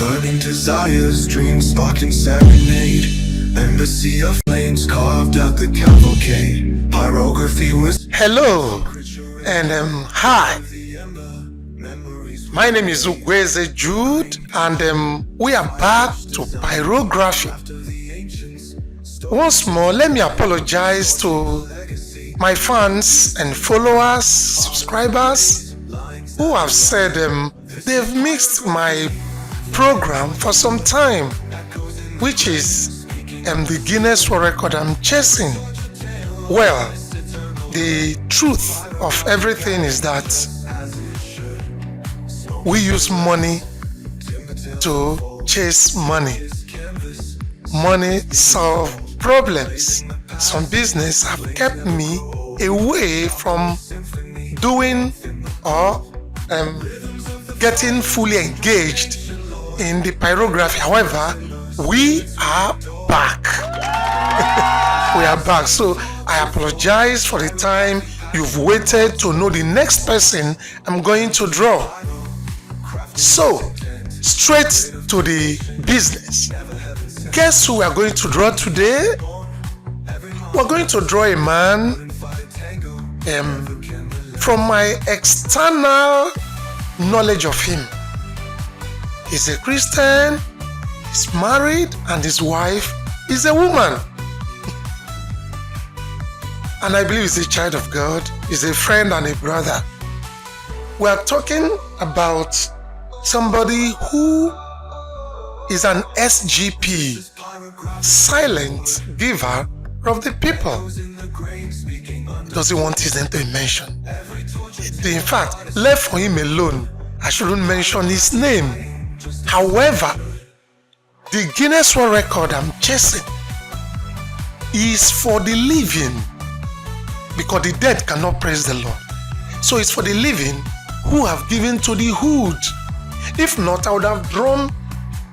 burning desires, dreams sparking serenade. Embassy of flames carved out the cavalcade. Pyrography was Hello and hi. My name is Ugweze Jude and we are back to Pyrography. Once more, let me apologize to my fans and followers, subscribers who have said they've missed my program for some time, which is the Guinness World Record I'm chasing. Well, the truth of everything is that we use money to chase money. Money solve problems. Some business have kept me away from doing or getting fully engaged in the pyrography. However, we are back. We are back. So I apologize for the time you've waited to know the next person I'm going to draw. So, straight to the business. Guess who we are going to draw today? We're going to draw a man from my external knowledge of him. He's a Christian, he's married, and his wife is a woman. And I believe he's a child of God, he's a friend and a brother. We are talking about somebody who is an SGP, silent giver of the people. He doesn't want his name to be mentioned. In fact, left for him alone, I shouldn't mention his name. However, the Guinness World Record I'm chasing is for the living, because the dead cannot praise the Lord. So it's for the living who have given to the hood. If not, I would have drawn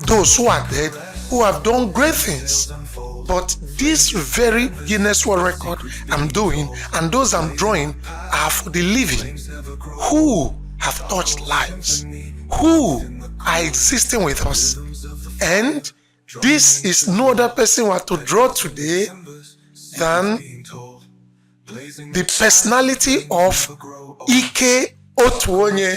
those who are dead, who have done great things. But this very Guinness World Record I'm doing and those I'm drawing are for the living who have touched lives, who are existing with us. And this is no other person we are to draw today than the personality of Ike Otuonye.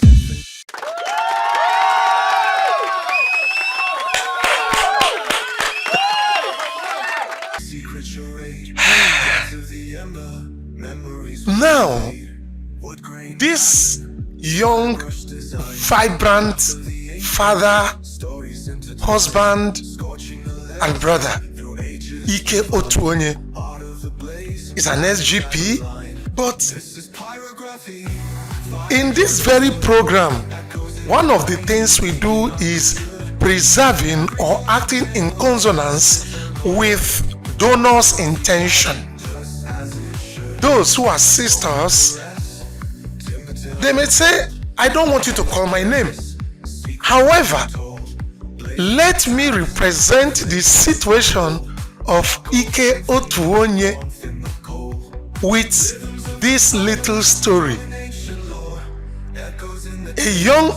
Now, this young, vibrant father, husband, and brother, Ike Otuonye, is an SGP, but in this very program, one of the things we do is preserving or acting in consonance with donors' intention. Those who assist us, they may say, I don't want you to call my name. However, let me represent the situation of Ike Otuonye with this little story.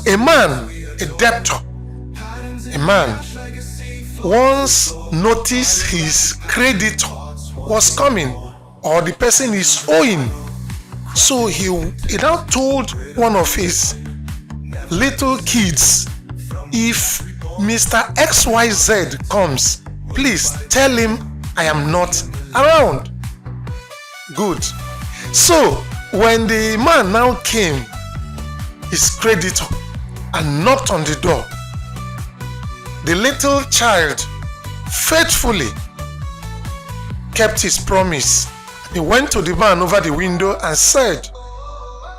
A man, a debtor, a man once noticed his creditor was coming, or the person is owing. So he now told one of his little kids, if Mr. XYZ comes, please tell him I am not around. Good. So when the man now came, his creditor, and knocked on the door, the little child faithfully kept his promise. He went to the man over the window and said,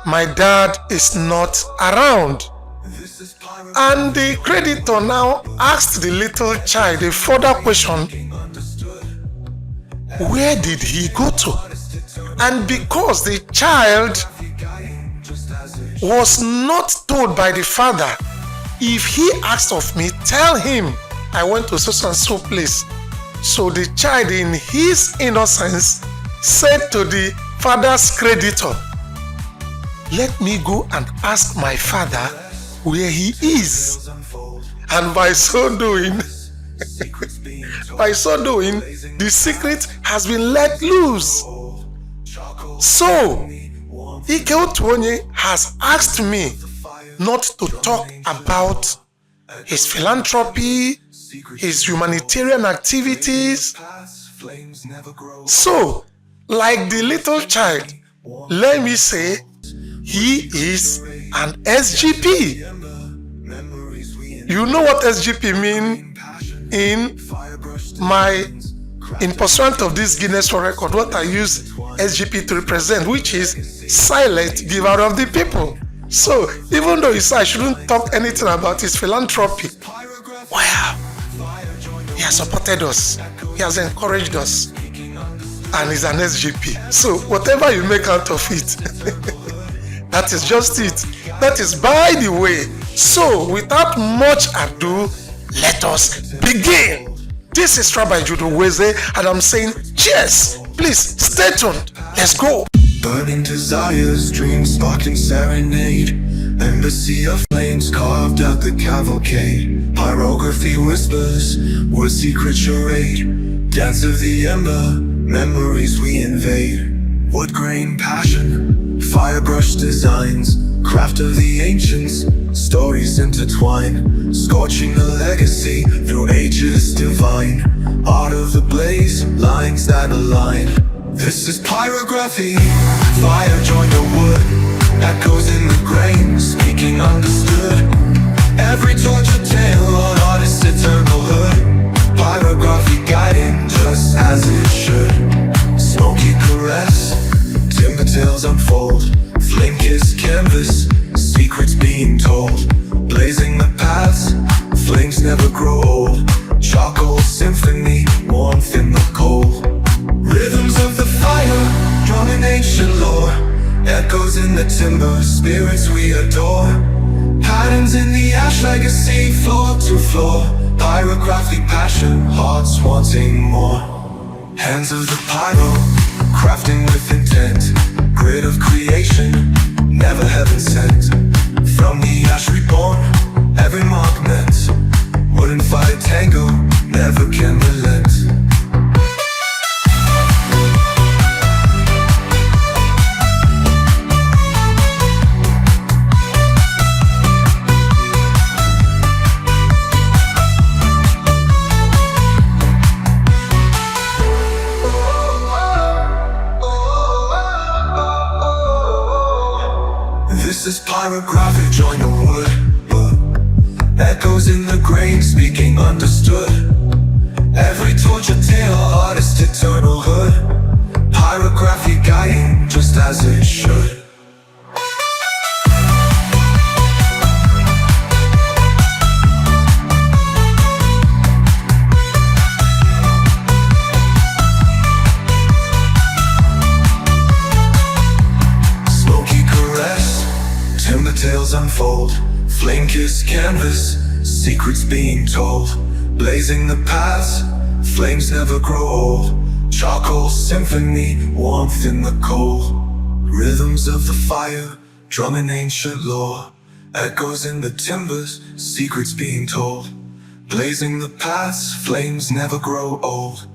my dad is not around. And the creditor now asked the little child a further question, where did he go to? And because the child was not told by the father, if he asks of me, tell him I went to so and so place. So the child, in his innocence, said to the father's creditor, let me go and ask my father where he is. And by so doing, the secret has been let loose. So, Ike Otuonye has asked me not to talk about his philanthropy, his humanitarian activities. So, like the little child, let me say, he is an SGP. You know what SGP mean in pursuant of this Guinness World Record, what I use SGP to represent, which is silent giver of the people. So even though he said I shouldn't talk anything about his philanthropy, wow, he has supported us, he has encouraged us, and he's an SGP. So whatever you make out of it, that is just it. That is by the way. So without much ado, let us begin. This is Rabbi Weze, and I'm saying cheers. Please stay tuned. Let's go. Burning desires, dreams sparking serenade. Embassy of flames carved out the cavalcade. Pyrography whispers, word secret charade. Dance of the ember, memories we invade. Wood grain passion, firebrush designs. Craft of the ancients, stories intertwine. Scorching the legacy through ages divine. Art of the blaze, lines that align. This is pyrography, fire joined the wood. Echoes in the grain, speaking understood. Every torch a tale on artist's eternal hood. Pyrography guiding just as it should. Smoky caress, timber tales unfold. Flame-kissed canvas, secrets being told. Blazing the paths, flames never grow old. Charcoal symphony, warmth in the cold. Rhythms of the fire, drumming ancient lore. Echoes in the timber, spirits we adore. Patterns in the ash, legacy, floor to floor. Pyrography passion, hearts wanting more. Hands of the pyro, crafting with intent. Grid of creation, never heaven sent. From the ash reborn, every mark meant. Wouldn't fight tango, never can relent. This is pyrography, join the wood. Echoes in the grain, speaking understood. Every torch a tale, artist eternal hood. Pyrography guiding just as it should. Tales unfold, flame-kissed canvas, secrets being told. Blazing the paths, flames never grow old. Charcoal symphony, warmth in the cold. Rhythms of the fire, drumming ancient lore. Echoes in the timbers, secrets being told. Blazing the paths, flames never grow old.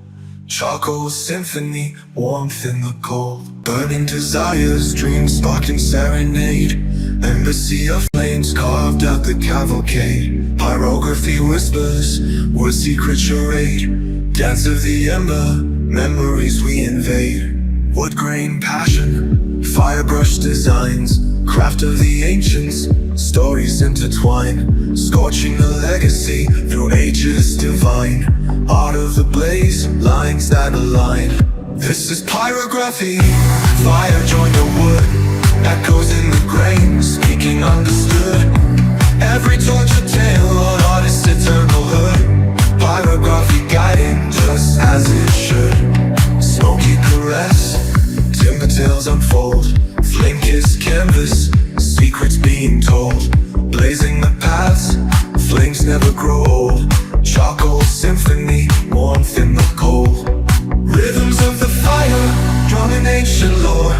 Charcoal symphony, warmth in the cold. Burning desires, dreams sparking serenade. Embassy of flames carved out the cavalcade. Pyrography whispers, word secret charade. Dance of the ember, memories we invade. Wood grain passion, firebrush designs. Craft of the ancients, stories intertwine. Scorching the legacy through ages divine. Art of the blaze, lines that align. This is pyrography, fire join the wood. Echoes in the grain, speaking understood. Every torch a tale on artist's eternal hood. Pyrography guiding just as it should. Smoky caress, timber tales unfold. Flame-kissed canvas, secrets being told. Blazing the paths, flames never grow old. Charcoal symphony, warmth in the cold. Rhythms of the fire, drumming ancient lore.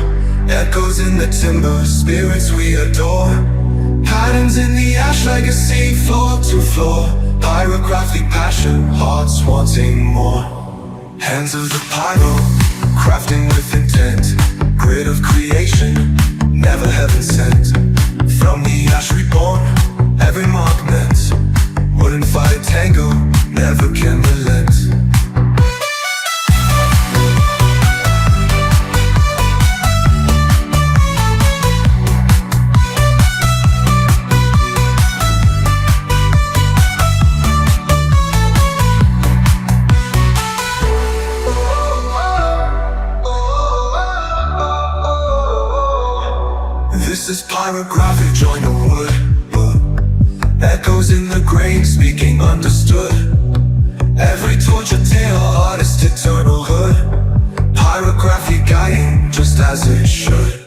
Echoes in the timber, spirits we adore. Patterns in the ash, legacy, floor to floor. Pyrography, passion, hearts wanting more. Hands of the pyro, crafting with intent. Grid of creation, never heaven sent. From the ash reborn, every mark meant. Wouldn't fight tango, never can relent. This is pyrography, join the wood. Echoes in the grain, speaking understood. Every torture tale, artist eternal hood. Pyrography guiding, just as it should.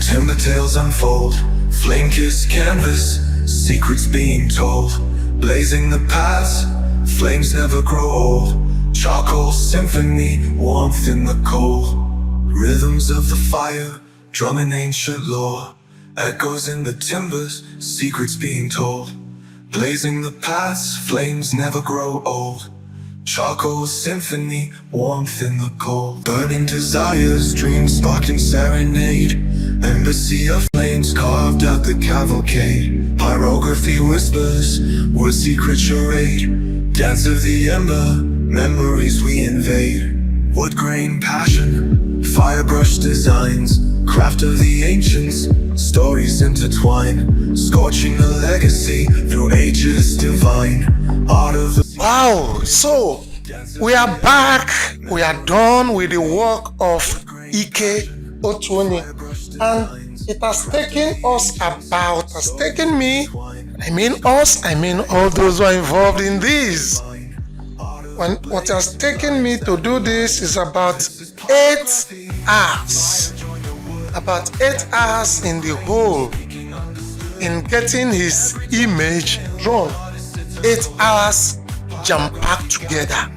Timber tales unfold, flame-kissed canvas, secrets being told. Blazing the paths, flames never grow old. Charcoal symphony, warmth in the cold. Rhythms of the fire, drumming ancient lore. Echoes in the timbers, secrets being told. Blazing the paths, flames never grow old. Charcoal symphony, warmth in the cold. Burning desires, dreams sparking serenade. Embassy of flames carved out the cavalcade. Pyrography whispers, wood secret charade. Dance of the ember, memories we invade. Wood grain passion, firebrush designs. Craft of the ancients, stories intertwine. Scorching a legacy through ages divine. Art of the Wow, so we are back. We are done with the work of Ike Otuonye, and it has taken me, I mean us, I mean all those who are involved in this. What has taken me to do this is about 8 hours. About 8 hours in the whole in getting his image drawn. 8 hours jam-packed together.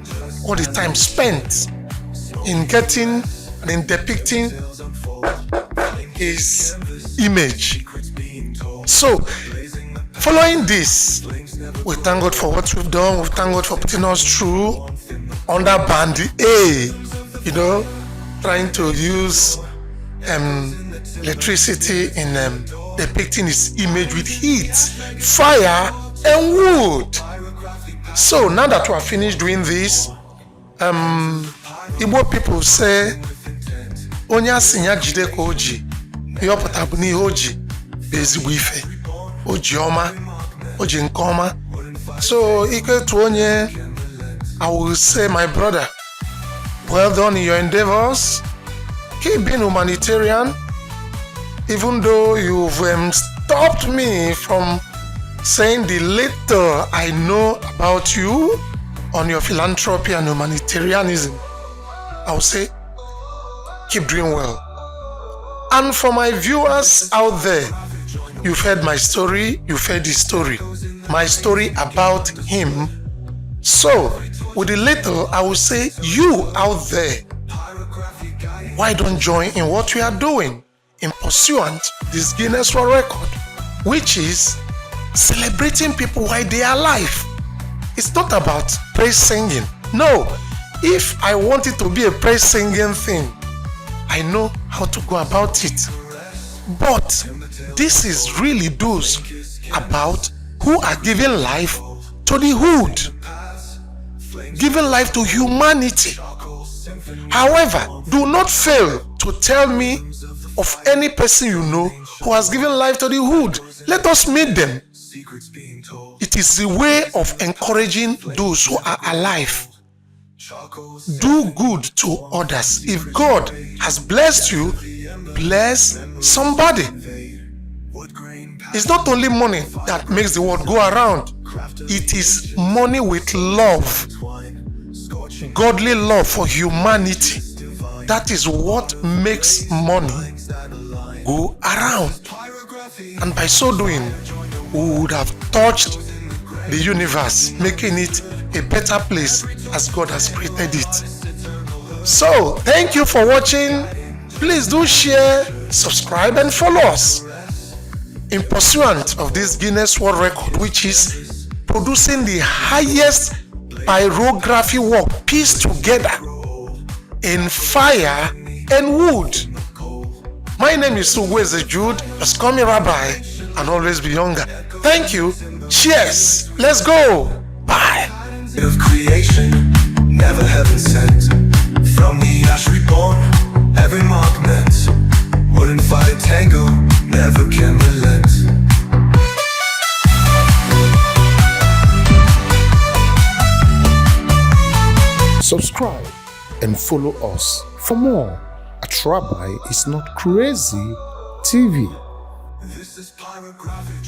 All the time spent in getting and in depicting his image. So, following this, we thank God for what we've done. We thank God for putting us through under band A, trying to use electricity in depicting his image with heat, fire, and wood. So now that we are finished doing this, Igbo people say, onye asinya jide ka oji, yopụta bụ n'ihe oji bụ ezigbo ife, oji ọma, oji nke ọma. So Ike Otuonye, I will say, my brother, well done in your endeavors. Keep being humanitarian, even though you've stopped me from saying the little I know about you on your philanthropy and humanitarianism. I will say, keep doing well. And for my viewers out there, you've heard my story, you've heard his story, my story about him. So, with the little, I will say, you out there, why don't join in what we are doing in pursuant this Guinness World Record, which is celebrating people while they are alive. It's not about praise singing. No, if I want it to be a praise singing thing, I know how to go about it. But this is really those about who are giving life to the hood, giving life to humanity. However, do not fail to tell me of any person you know who has given life to the hood. Let us meet them. It is a way of encouraging those who are alive. Do good to others. If God has blessed you, bless somebody. It's not only money that makes the world go around. It is money with love. Godly love for humanity. That is what makes money go around. And by so doing, we would have touched the universe, making it a better place as God has created it. So, thank you for watching. Please do share, subscribe, and follow us. In pursuant of this Guinness World Record, which is producing the highest pyrography work pieced together in fire and wood. My name is Ugweze Jude. Just call me Rabbi and always be younger. Thank you. Cheers. Let's go. Bye. Of creation, never heaven sent. From the ash reborn, every mark meant. Wouldn't fight a tango, never can relent. Subscribe and follow us for more at Rabbi is Not Crazy TV. This is Pyrography.